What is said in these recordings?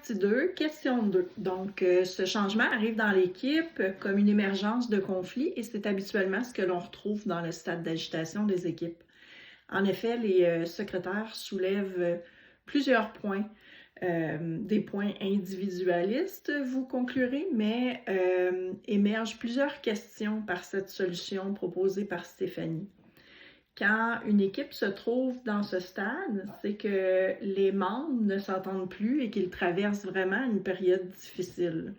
Partie 2, question 2. Donc, ce changement arrive dans l'équipe comme une émergence de conflit et c'est habituellement ce que l'on retrouve dans le stade d'agitation des équipes. En effet, les secrétaires soulèvent plusieurs points, des points individualistes, vous conclurez, mais émergent plusieurs questions par cette solution proposée par Stéphanie. Quand une équipe se trouve dans ce stade, c'est que les membres ne s'entendent plus et qu'ils traversent vraiment une période difficile.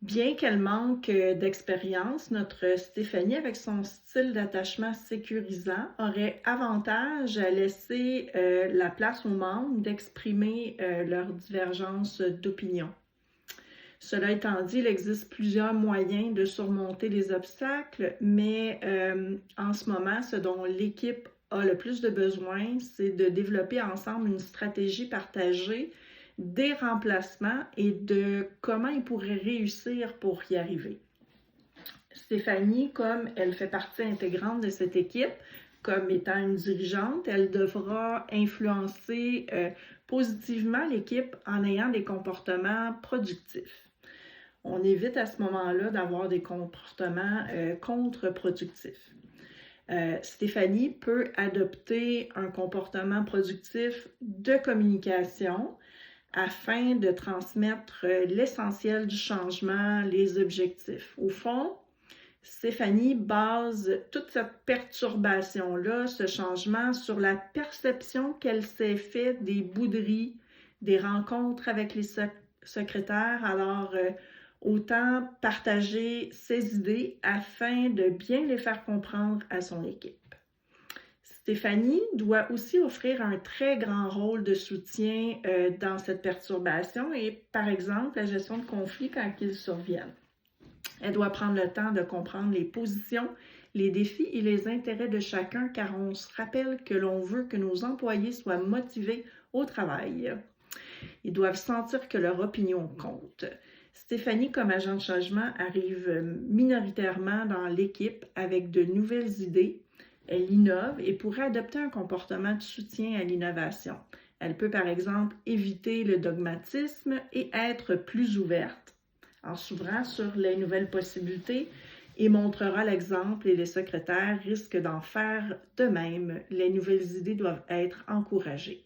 Bien qu'elle manque d'expérience, notre Stéphanie, avec son style d'attachement sécurisant, aurait avantage à laisser la place aux membres d'exprimer leurs divergences d'opinion. Cela étant dit, il existe plusieurs moyens de surmonter les obstacles, mais en ce moment, ce dont l'équipe a le plus de besoin, c'est de développer ensemble une stratégie partagée des remplacements et de comment ils pourraient réussir pour y arriver. Stéphanie, comme elle fait partie intégrante de cette équipe, comme étant une dirigeante, elle devra influencer positivement l'équipe en ayant des comportements productifs. On évite à ce moment-là d'avoir des comportements contre-productifs. Stéphanie peut adopter un comportement productif de communication afin de transmettre l'essentiel du changement, les objectifs. Au fond, Stéphanie base toute cette perturbation-là, ce changement, sur la perception qu'elle s'est faite des bouderies, des rencontres avec les secrétaires. Alors, autant partager ses idées afin de bien les faire comprendre à son équipe. Stéphanie doit aussi offrir un très grand rôle de soutien dans cette perturbation et, par exemple, la gestion de conflits quand ils surviennent. Elle doit prendre le temps de comprendre les positions, les défis et les intérêts de chacun, car on se rappelle que l'on veut que nos employés soient motivés au travail. Ils doivent sentir que leur opinion compte. Stéphanie, comme agent de changement, arrive minoritairement dans l'équipe avec de nouvelles idées. Elle innove et pourrait adopter un comportement de soutien à l'innovation. Elle peut, par exemple, éviter le dogmatisme et être plus ouverte en s'ouvrant sur les nouvelles possibilités et montrera l'exemple et les secrétaires risquent d'en faire de même. Les nouvelles idées doivent être encouragées.